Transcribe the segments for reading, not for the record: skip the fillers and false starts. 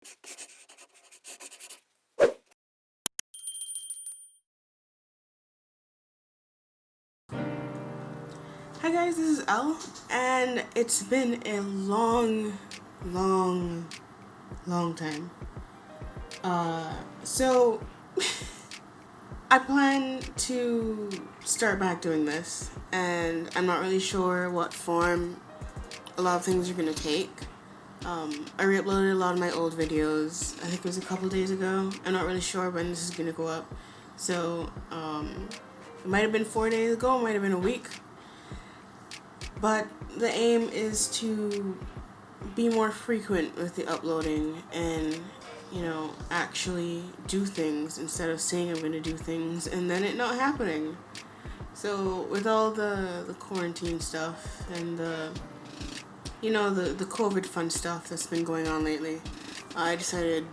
Hi guys, this is Elle, and it's been a long time. So I plan to start back doing this, and I'm not really sure what form a lot of things are gonna take. I re-uploaded a lot of my old videos. I think it was a couple days ago. I'm not really sure when this is gonna go up. So it might have been 4 days ago, it might have been a week. But the aim is to be more frequent with the uploading and, actually do things instead of saying I'm going to do things and then it not happening. So with all the quarantine stuff and the COVID fun stuff that's been going on lately, I decided,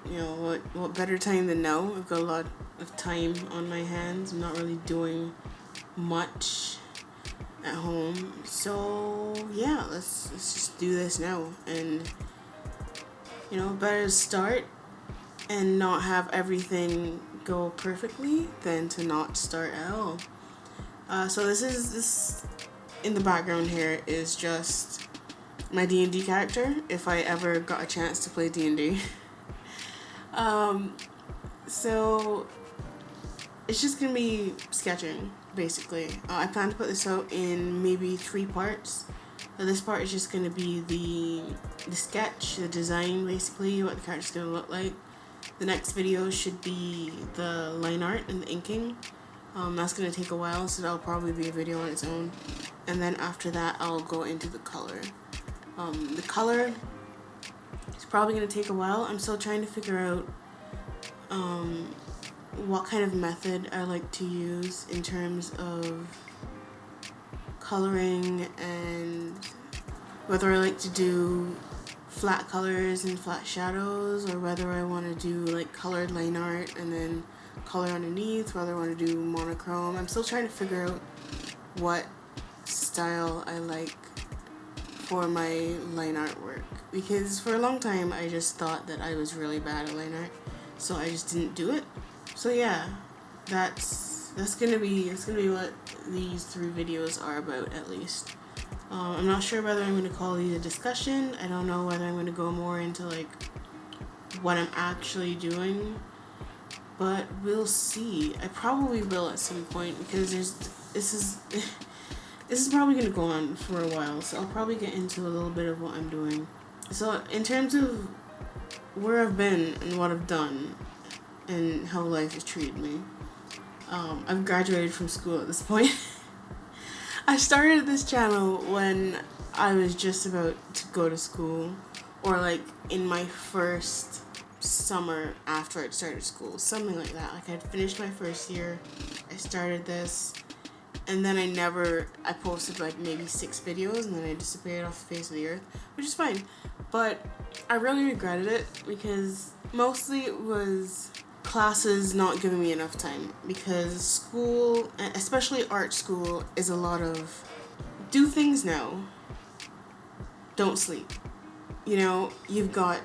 what better time than now? I've got a lot of time on my hands. I'm not really doing much at home, so yeah, let's just do this now, and better to start and not have everything go perfectly than to not start at all. So this in the background here is just my D&D character if I ever got a chance to play D&D. So it's just gonna be sketching, basically. I plan to put this out in maybe 3 parts. This part is just gonna be the sketch, the design, basically, what the character's gonna look like. The next video should be the line art and the inking. That's gonna take a while, so that'll probably be a video on its own. And then after that, I'll go into the color. The color is probably gonna take a while. I'm still trying to figure out what kind of method I like to use in terms of coloring, and whether I like to do flat colors and flat shadows, or whether I want to do like colored line art and then color underneath, whether I want to do monochrome. I'm still trying to figure out what style I like for my line art work, because for a long time I just thought that I was really bad at line art, so I just didn't do it. So yeah, that's gonna be what these 3 videos are about, at least. I'm not sure whether I'm gonna call these a discussion. I don't know whether I'm gonna go more into like what I'm actually doing, but we'll see. I probably will at some point, because this is probably gonna go on for a while, so I'll probably get into a little bit of what I'm doing. So in terms of where I've been and what I've done and how life has treated me, I've graduated from school at this point. I started this channel when I was just about to go to school, or like in my first summer after I'd started school, something like that. Like I'd finished my first year, I started this, and then I posted like maybe 6 videos, and then I disappeared off the face of the earth, which is fine. But I really regretted it, because mostly it was classes not giving me enough time, because school, especially art school, is a lot of do things now, don't sleep. You've got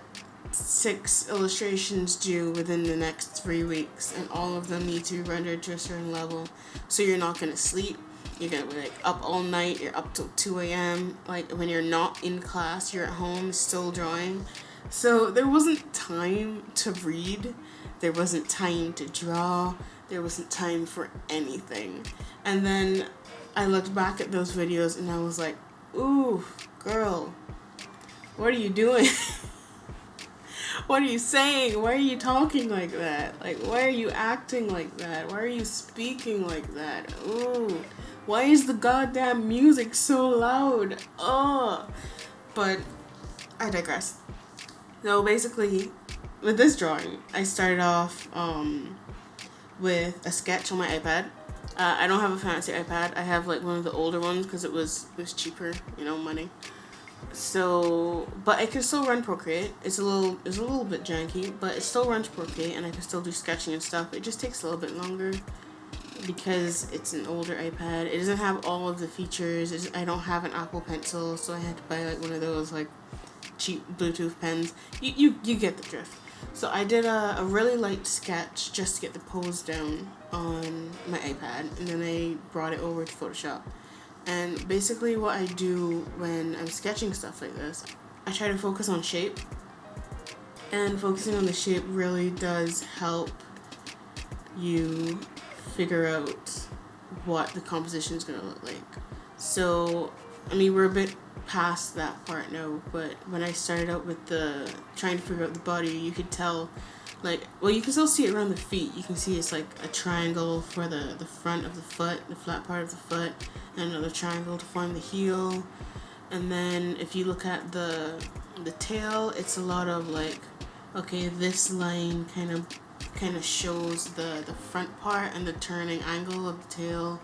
6 illustrations due within the next 3 weeks, and all of them need to be rendered to a certain level, so you're not going to sleep. You're going to be like up all night, you're up till 2 a.m. Like when you're not in class, you're at home still drawing. So there wasn't time to read, there wasn't time to draw, there wasn't time for anything. And then I looked back at those videos and I was like, ooh, girl, what are you doing? What are you saying? Why are you talking like that? Like, why are you acting like that? Why are you speaking like that? Ooh, why is the goddamn music so loud? Oh, but I digress. So basically, with this drawing, I started off with a sketch on my iPad. I don't have a fancy iPad. I have like one of the older ones, because it was cheaper, money. So, but I can still run Procreate. It's a little bit janky, but it still runs Procreate, and I can still do sketching and stuff. It just takes a little bit longer because it's an older iPad. It doesn't have all of the features. I don't have an Apple Pencil, so I had to buy like one of those like cheap Bluetooth pens. You get the drift. So I did a really light sketch just to get the pose down on my iPad, and then I brought it over to Photoshop. And basically what I do when I'm sketching stuff like this, I try to focus on shape. And focusing on the shape really does help you figure out what the composition is going to look like. So, I mean, we're a bit past that part now, but when I started out with the trying to figure out the body, you could tell, like, well, you can still see it around the feet. You can see it's like a triangle for the front of the foot, the flat part of the foot, and another triangle to form the heel. And then if you look at the tail, it's a lot of like, okay, this line kind of shows the front part and the turning angle of the tail,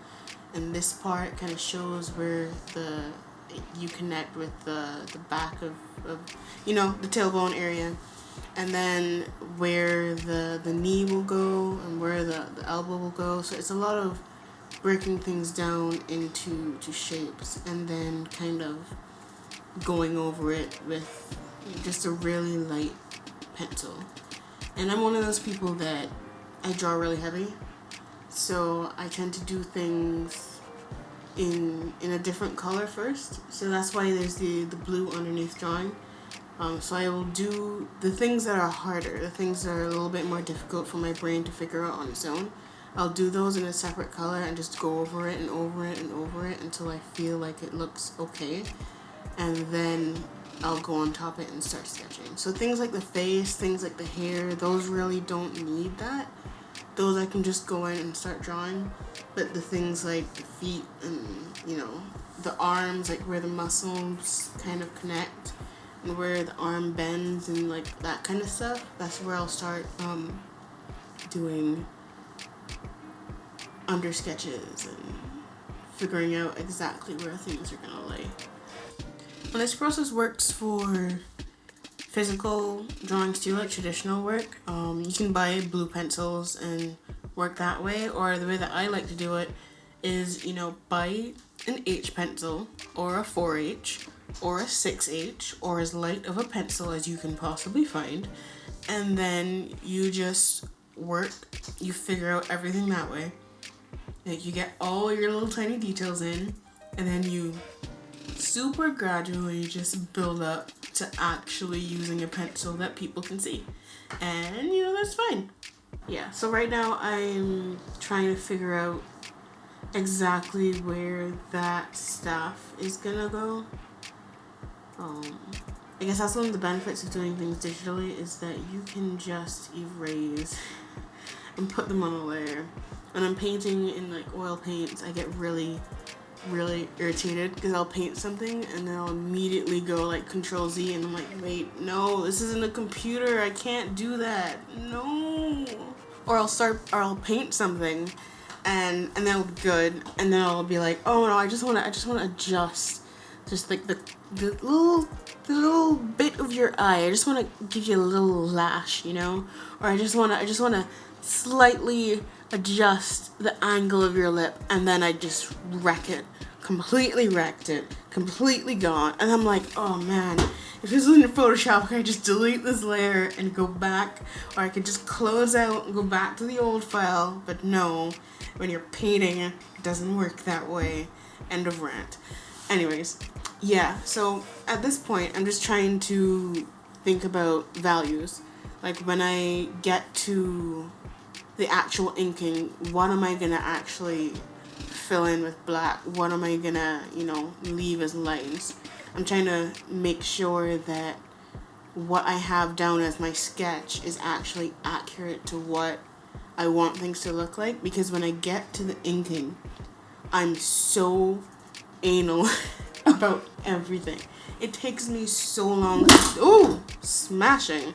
and this part kind of shows where you connect with the back of the tailbone area, and then where the knee will go and where the elbow will go. So it's a lot of breaking things down into shapes and then kind of going over it with just a really light pencil. And I'm one of those people that I draw really heavy, so I tend to do things in a different color first. So that's why there's the blue underneath drawing. So I will do the things that are harder, the things that are a little bit more difficult for my brain to figure out on its own. I'll do those in a separate color and just go over it and over it and over it until I feel like it looks okay. And then I'll go on top of it and start sketching. So things like the face, things like the hair, those really don't need that. Those I can just go in and start drawing. But the things like the feet and, the arms, like where the muscles kind of connect and where the arm bends and like that kind of stuff, that's where I'll start doing under sketches and figuring out exactly where things are gonna lay. And this process works for physical drawings too, like traditional work. You can buy blue pencils and work that way, or the way that I like to do it is, buy an H pencil or a 4H or a 6H or as light of a pencil as you can possibly find, and then you just work, you figure out everything that way. Like, you get all your little tiny details in, and then you super gradually just build up to actually using a pencil that people can see. And, that's fine. Yeah, so right now I'm trying to figure out exactly where that stuff is gonna go. I guess that's one of the benefits of doing things digitally, is that you can just erase and put them on a layer. When I'm painting in like oil paints, I get really irritated because I'll paint something and then I'll immediately go like Control Z and I'm like, wait, no, this isn't a computer, I can't do that, no. Or I'll paint something and then it'll be good, and then I'll be like, oh no, I just wanna adjust just like the little bit of your eye. I just wanna give you a little lash, or I just wanna slightly adjust the angle of your lip, and then I just completely wrecked it, completely gone. And I'm like, oh man, if this was in Photoshop, I could just delete this layer and go back, or I could just close out and go back to the old file. But no, when you're painting, it doesn't work that way. End of rant. Anyways, yeah, so at this point, I'm just trying to think about values. Like, when I get to the actual inking, what am I gonna actually fill in with black? What am I gonna, leave as lines? I'm trying to make sure that what I have down as my sketch is actually accurate to what I want things to look like, because when I get to the inking, I'm so anal about everything. It takes me so long. Smashing.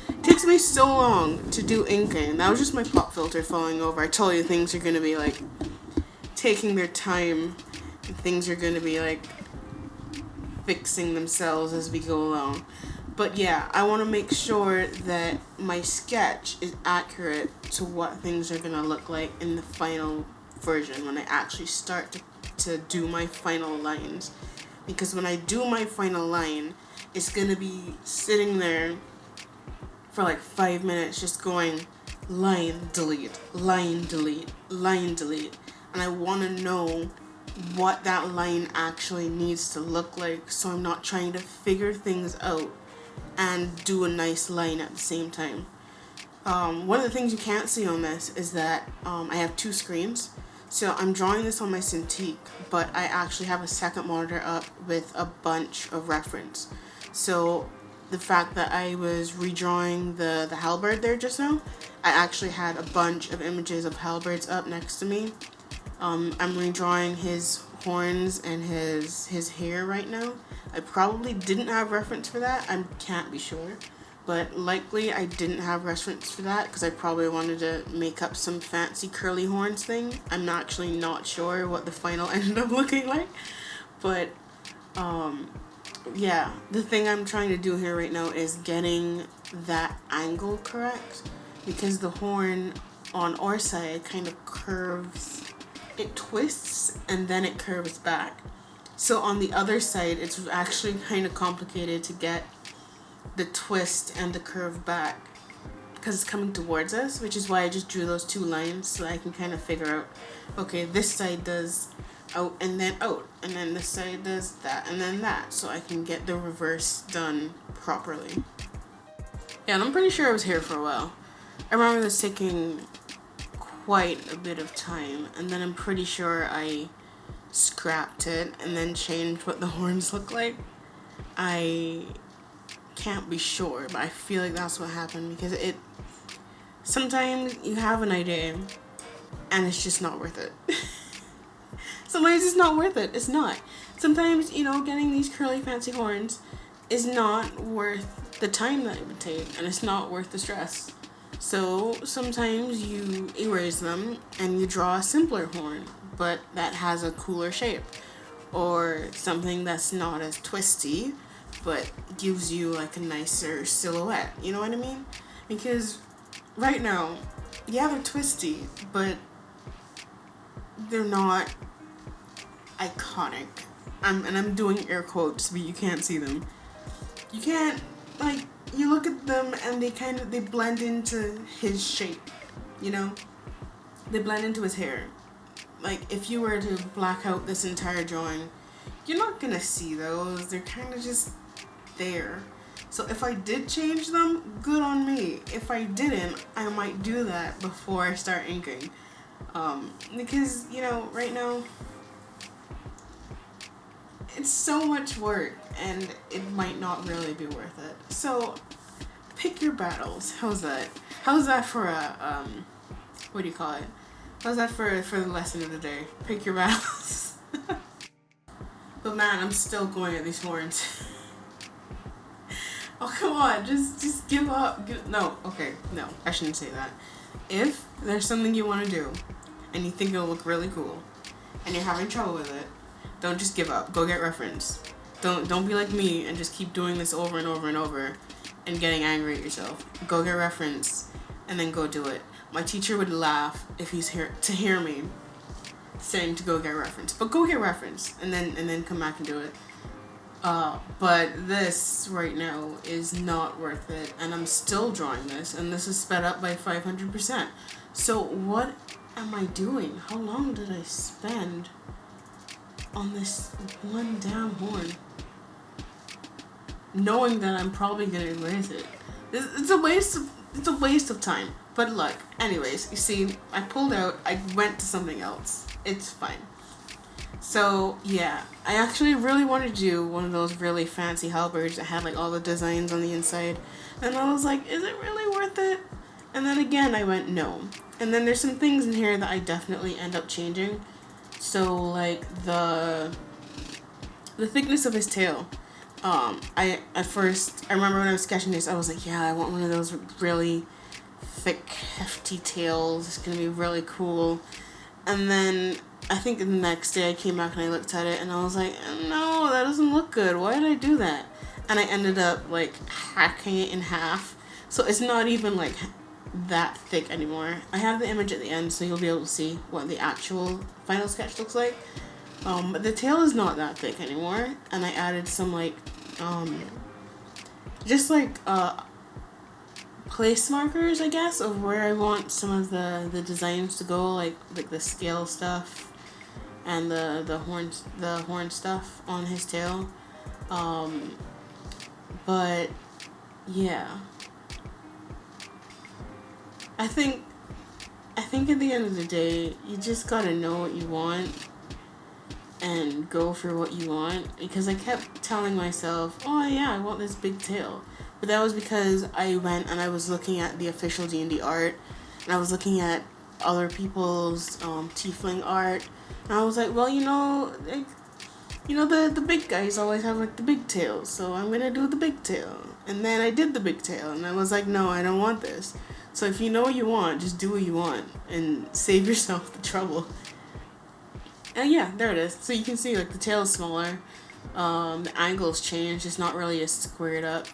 It takes me so long to do inking. That was just my pop filter falling over. I told you things are gonna be like taking their time, and things are gonna be like fixing themselves as we go along. But yeah, I want to make sure that my sketch is accurate to what things are gonna look like in the final version when I actually start to do my final lines. Because when I do my final line, it's gonna be sitting there for like 5 minutes just going line delete, line delete, line delete, and I want to know what that line actually needs to look like, so I'm not trying to figure things out and do a nice line at the same time. One of the things you can't see on this is that I have two screens. So I'm drawing this on my Cintiq, but I actually have a second monitor up with a bunch of reference. So the fact that I was redrawing the halberd there just now, I actually had a bunch of images of halberds up next to me. I'm redrawing his horns and his hair right now. I probably didn't have reference for that. I can't be sure. But likely I didn't have reference for that because I probably wanted to make up some fancy curly horns thing. I'm actually not sure what the final ended up looking like. But yeah, the thing I'm trying to do here right now is getting that angle correct, because the horn on our side kind of curves, it twists and then it curves back. So on the other side, it's actually kind of complicated to get the twist and the curve back because it's coming towards us, which is why I just drew those two lines so I can kind of figure out, okay, this side does out and then out, and then this side does that and then that, so I can get the reverse done properly. Yeah, and I'm pretty sure I was here for a while. I remember this taking quite a bit of time, and then I'm pretty sure I scrapped it and then changed what the horns look like. I can't be sure, but I feel like that's what happened, because it sometimes you have an idea and it's just not worth it. Sometimes it's not worth it. It's not. Sometimes, you know, getting these curly fancy horns is not worth the time that it would take, and it's not worth the stress. So sometimes you erase them and you draw a simpler horn, but that has a cooler shape, or something that's not as twisty but gives you like a nicer silhouette. You know what I mean? Because right now, yeah, they're twisty, but they're not iconic. I'm doing air quotes, but you can't see them. You can't, like, you look at them and they blend into his shape, you know? They blend into his hair. Like, if you were to black out this entire drawing, you're not gonna see those. They're kind of just there. So if I did change them, good on me. If I didn't, I might do that before I start inking. Because, you know, right now, it's so much work and it might not really be worth it. So pick your battles. How's that? How's that for a, what do you call it? How's that for the lesson of the day? Pick your battles. But man, I'm still going at these horns. Oh, come on, just give up. No, okay, no, I shouldn't say that. If there's something you want to do and you think it'll look really cool and you're having trouble with it, don't just give up. Go get reference. Don't be like me and just keep doing this over and over and over and getting angry at yourself. Go get reference and then go do it. My teacher would laugh if he's here to hear me saying to go get reference. But go get reference and then come back and do it. But this right now is not worth it, and I'm still drawing this, and this is sped up by 500%. So what am I doing? How long did I spend on this one damn horn? Knowing that I'm probably gonna erase it. It's a waste of time. But look, anyways, you see, I pulled out, I went to something else. It's fine. So yeah, I actually really wanted to do one of those really fancy halberds that had like all the designs on the inside, and I was like, is it really worth it? And then again I went no. And then there's some things in here that I definitely end up changing. So like the thickness of his tail. I remember when I was sketching this, I was like, yeah, I want one of those really thick, hefty tails. It's gonna be really cool. And then I think the next day I came back and I looked at it and I was like, no, that doesn't look good. Why did I do that? And I ended up like hacking it in half. So it's not even like that thick anymore. I have the image at the end so you'll be able to see what the actual final sketch looks like. But the tail is not that thick anymore. And I added some like just like place markers, I guess, of where I want some of the designs to go, like the scale stuff and the horn stuff on his tail. But yeah, I think at the end of the day, you just gotta know what you want and go for what you want, because I kept telling myself, oh yeah, I want this big tail. But that was because I went and I was looking at the official D&D art, and I was looking at other people's tiefling art, and I was like, well, like, the big guys always have like the big tails, so I'm gonna do the big tail. And then I did the big tail, and I was like, no, I don't want this. So if you know what you want, just do what you want and save yourself the trouble. And yeah, there it is. So you can see like the tail is smaller. The angle's changed. It's not really as squared up.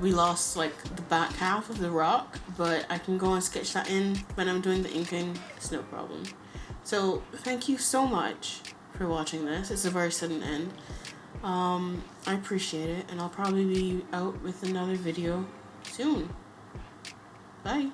We lost like the back half of the rock, but I can go and sketch that in when I'm doing the inking. It's no problem. So thank you so much for watching this. It's a very sudden end. I appreciate it, and I'll probably be out with another video soon. Bye.